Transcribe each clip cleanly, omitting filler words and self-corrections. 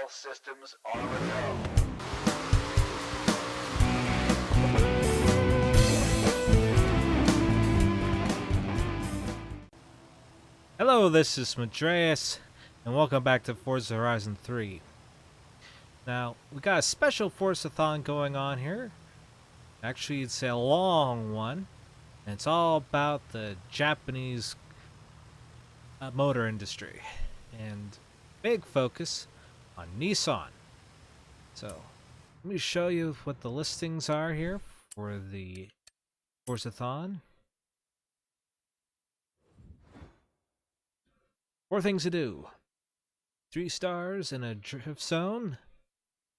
All systems are a go. Hello, this is Madreas, and welcome back to Forza Horizon 3. Now, we got a special Forzathon going on here. Actually, it's a long one, and it's all about the Japanese motor industry, and big focus on Nissan. So, let me show you what the listings are here for the Forzathon. 4 things to do. 3 stars in a drift zone.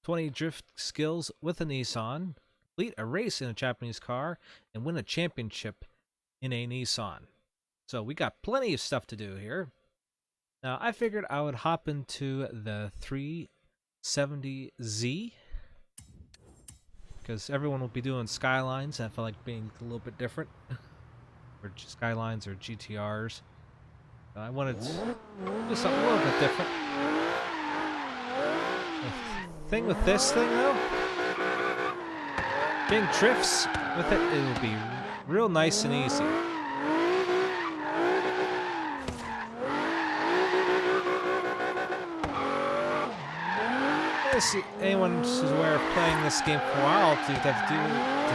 20 drift skills with a Nissan. Complete a race in a Japanese car. And win a championship in a Nissan. So we got plenty of stuff to do here. Now I figured I would hop into the 370Z. Because everyone will be doing Skylines. And I feel like being a little bit different. Or Skylines or GTRs. I wanted to do something a little bit different. The thing with this thing, though, getting drifts with it, will be real nice and easy. Anyone who's aware of playing this game for a while, to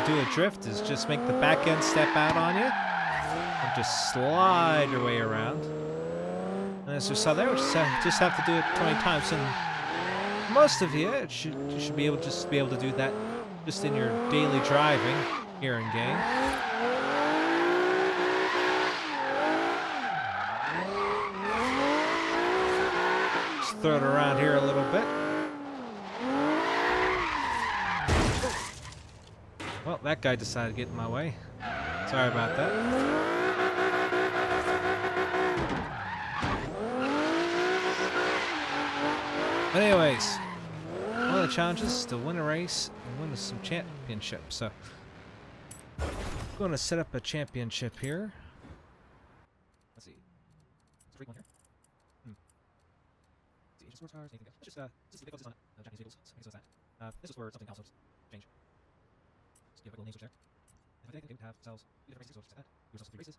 do a drift is just make the back end step out on you and just slide your way around. And as we saw there, we just have to do it 20 times, and most of you should be able to do that just in your daily driving here in game. Just throw it around here a little bit. Well, that guy decided to get in my way. Sorry about that. But anyways, one of the challenges is to win a race and win some championships. So, I'm going to set up a championship here. Let's see. Let's break one here. Let's see, sports cars, anything else. Let's just focus on Japanese vehicles. So that. This is for something else. Change. Just give a little name switch there. If I think they would have themselves different races, so set that. Do ourselves 3 races.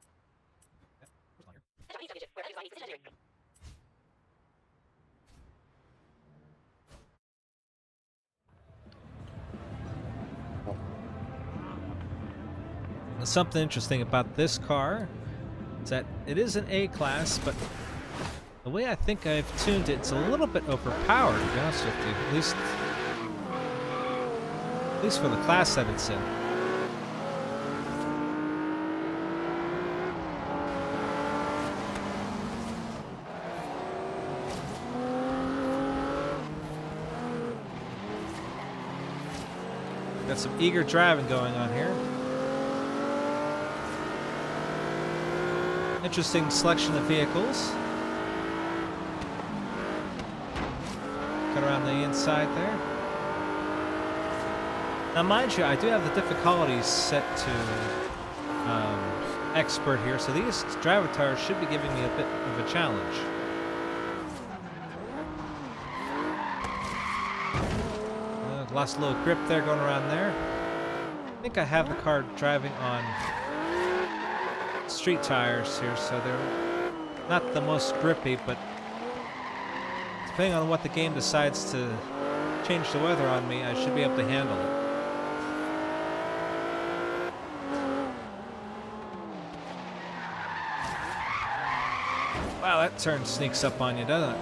Yeah, where's on here? Japanese championship, where everybody is legendary. Something interesting about this car is that it is an A-class, but the way I think I've tuned it, it's a little bit overpowered, to be honest with you. At least for the class that it's in. Got some eager driving going on here. Interesting selection of vehicles. Cut around the inside there. Now mind you, I do have the difficulties set to expert here, so these drivatars should be giving me a bit of a challenge. Lost a little grip there going around there. I think I have the car driving on street tires here, so they're not the most grippy, but depending on what the game decides to change the weather on me, I should be able to handle it. Wow, that turn sneaks up on you, doesn't it?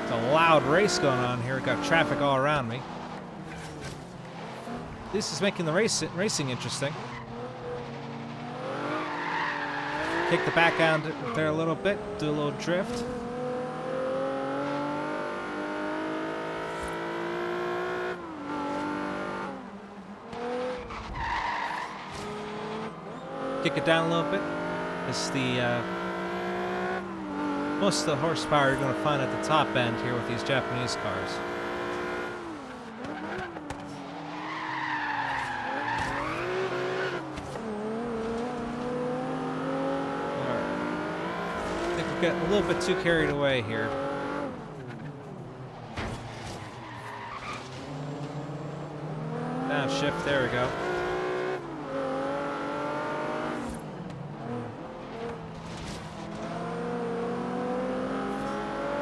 It's a loud race going on here. Got traffic all around me. This is making the racing interesting. Kick the back end there a little bit, do a little drift. Kick it down a little bit. It's the most of the horsepower you're going to find at the top end here with these Japanese cars. getting a little bit too carried away here. Downshift, there we go.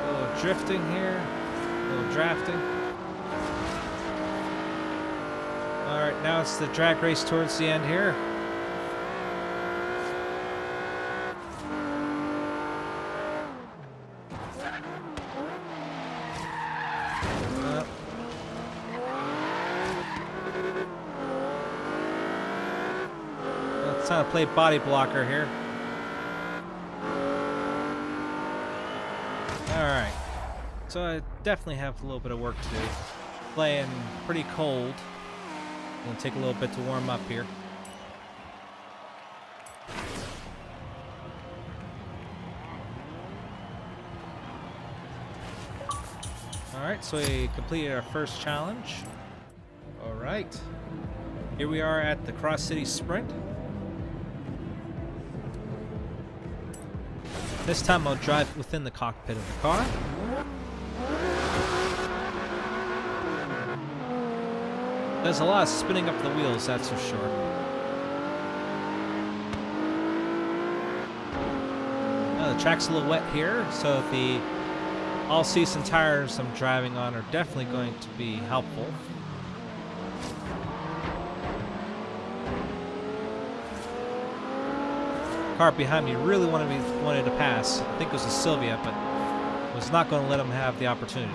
A little drifting here, a little drafting. Alright, now it's the drag race towards the end here. It's time to play body blocker here. Alright, so I definitely have a little bit of work to do. Playing pretty cold. Gonna take a little bit to warm up here. Alright, so we completed our first challenge. Alright. Here we are at the Cross City Sprint. This time I'll drive within the cockpit of the car. There's a lot of spinning up the wheels, that's for sure. The track's a little wet here, so the all-season tires I'm driving on are definitely going to be helpful. Car behind me really wanted to pass. I think it was a Sylvia, but was not going to let him have the opportunity.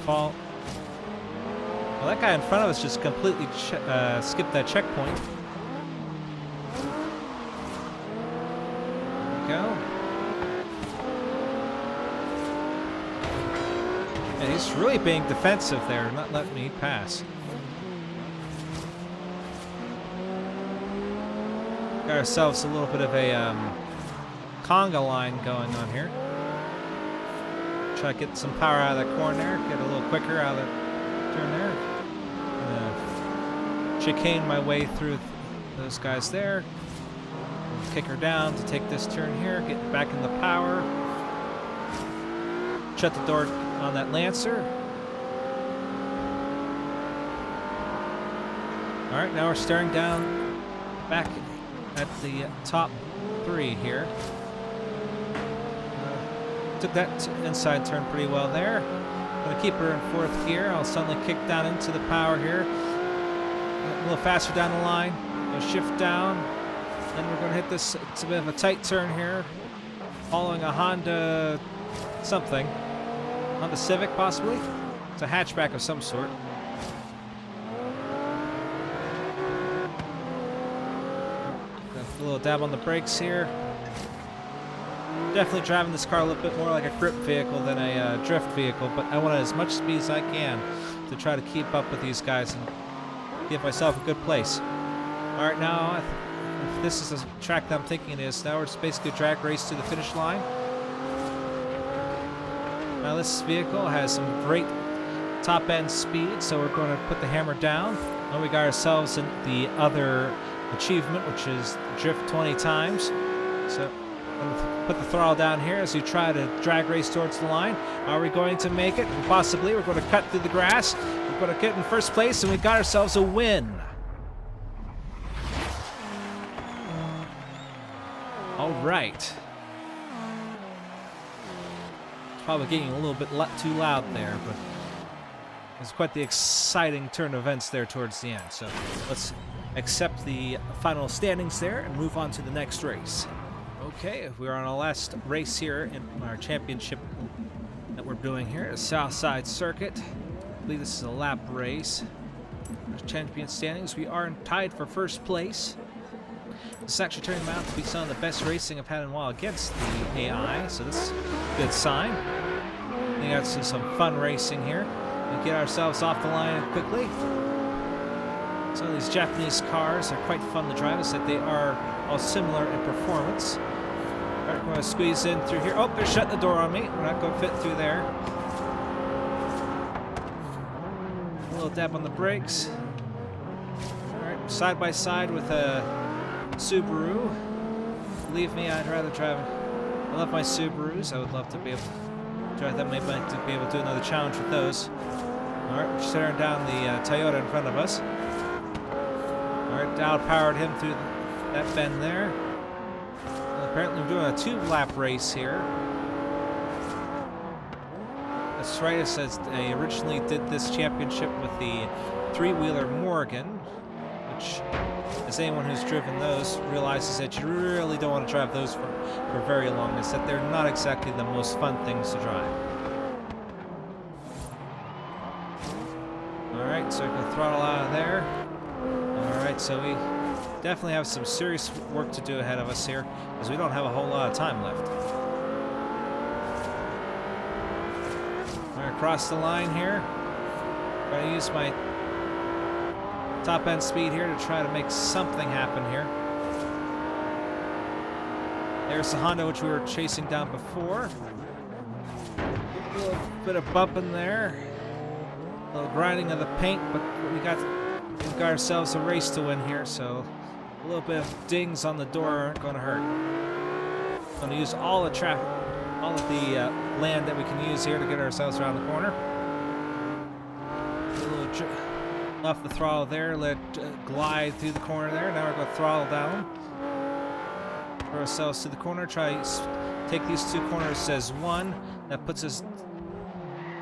Well, that guy in front of us just completely skipped that checkpoint. There we go. And he's really being defensive there, not letting me pass. Got ourselves a little bit of a conga line going on here. Try to get some power out of that corner there, get a little quicker out of that turn there. Chicane my way through those guys there. Kick her down to take this turn here, get back in the power. Shut the door on that Lancer. Alright, now we're staring down back at the top three here. Took that inside turn pretty well there. Gonna keep her in fourth gear. I'll suddenly kick down into the power here. A little faster down the line. Gonna shift down. Then we're gonna hit this. It's a bit of a tight turn here. Following a Honda something. Honda Civic possibly. It's a hatchback of some sort. Got a little dab on the brakes here. Definitely driving this car a little bit more like a grip vehicle than a drift vehicle, but I want as much speed as I can to try to keep up with these guys and give myself a good place. Alright, now, if this is a track that I'm thinking it is, now it's basically a drag race to the finish line. Now this vehicle has some great top-end speed, so we're going to put the hammer down. Now we got ourselves in the other achievement, which is drift 20 times. So put the throttle down here as we try to drag race towards the line. Are we going to make it? Possibly. We're going to cut through the grass. We're going to get in first place, and we got ourselves a win. All right. It's probably getting a little bit too loud there, but it's quite the exciting turn of events there towards the end. So let's accept the final standings there and move on to the next race. Okay, we're on our last race here in our championship that we're doing here, the Southside Circuit. I believe this is a lap race. Our champion standings, we are tied for first place. This is actually turning out to be some of the best racing I've had in a while against the AI, so this is a good sign. We got some fun racing here. We get ourselves off the line quickly. Some of these Japanese cars are quite fun to drive, as that they are all similar in performance. Alright, we're going to squeeze in through here. Oh, they're shutting the door on me. We're not going to fit through there. A little dab on the brakes. side by side with a Subaru. Believe me, I'd rather drive. I love my Subarus. I would love to be able to drive them. Maybe to be able to do another challenge with those. All right, we're staring down the Toyota in front of us. All right, Dow powered him through that bend there. And apparently, we're doing a 2-lap race here. That's right. It says they originally did this championship with the 3-wheeler Morgan, which, as anyone who's driven those realizes that you really don't want to drive those for very long. It's that they're not exactly the most fun things to drive. Alright, so we can throttle out of there. Alright, so we definitely have some serious work to do ahead of us here, because we don't have a whole lot of time left. Alright, across the line here. I'm going to use my top end speed here to try to make something happen here. There's the Honda which we were chasing down before. A little bit of bumping there. A little grinding of the paint, but we got ourselves a race to win here, so a little bit of dings on the door aren't going to hurt. I'm going to use all the traffic, all of the land that we can use here to get ourselves around the corner. A little off the throttle there, let it glide through the corner there. Now we're going to throttle down. Throw ourselves to the corner, try take these 2 corners as one. That puts us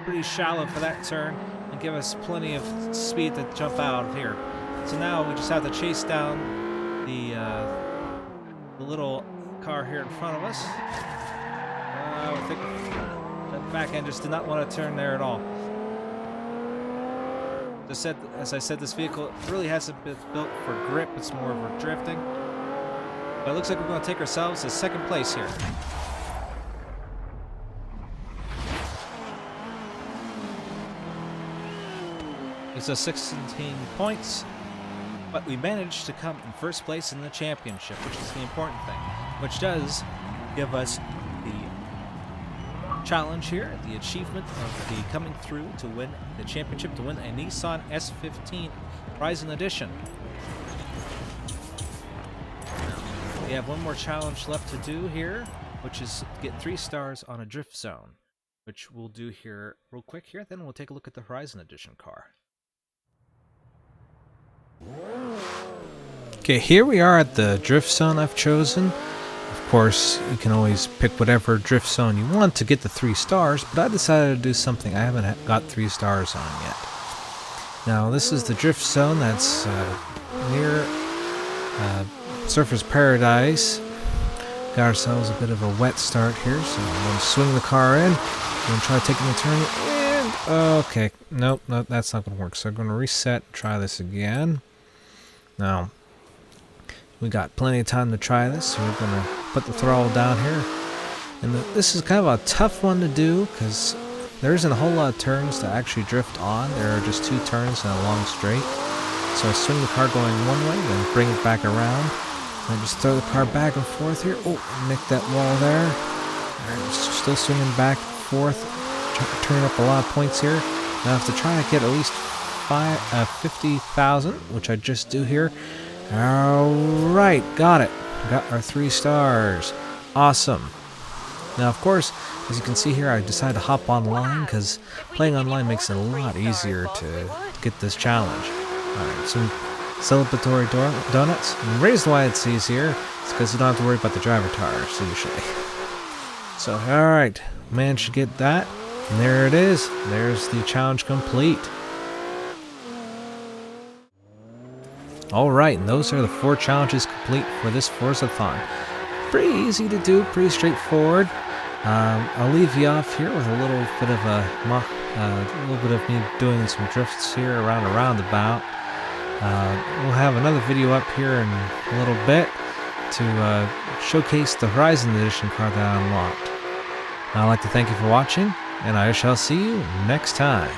pretty shallow for that turn and give us plenty of speed to jump out of here. So now we just have to chase down the little car here in front of us. I think the back end just did not want to turn there at all. As I said, this vehicle really hasn't been built for grip, it's more for drifting. But it looks like we're going to take ourselves to 2nd place here. It's a 16 points, but we managed to come in 1st place in the championship, which is the important thing, which does give us the challenge here, the achievement of the coming through to win the championship, to win a Nissan S15 Horizon Edition. We have one more challenge left to do here, which is get 3 stars on a drift zone, which we'll do here real quick here, then we'll take a look at the Horizon Edition car. Okay, here we are at the drift zone I've chosen. Of course, you can always pick whatever drift zone you want to get the 3 stars, but I decided to do something I haven't got 3 stars on yet. Now, this is the drift zone that's near Surfer's Paradise. Got ourselves a bit of a wet start here, so I'm going to swing the car in. I'm going to try taking the turn, and okay, nope, that's not going to work. So I'm going to reset, try this again. Now, we got plenty of time to try this, so we're going to put the throttle down here. And this is kind of a tough one to do, because there isn't a whole lot of turns to actually drift on. There are just 2 turns and a long straight. So I swing the car going one way, then bring it back around. And I just throw the car back and forth here. Oh, nick that wall there. Alright, still swinging back and forth. Turning up a lot of points here. Now I have to try to get at least 50,000, which I just do here. Alright, got it. Got our 3 stars. Awesome. Now, of course, as you can see here, I decided to hop online because playing online makes it a lot easier to get this challenge. Alright, some celebratory donuts. And the reason why it's easier is because you don't have to worry about the driver tires usually. So, alright, managed to get that. And there it is. There's the challenge complete. Alright, and those are the 4 challenges complete for this Forzathon. Pretty easy to do, pretty straightforward. I'll leave you off here with a little bit of me doing some drifts here around a roundabout. We'll have another video up here in a little bit to showcase the Horizon Edition car that I unlocked. I'd like to thank you for watching, and I shall see you next time.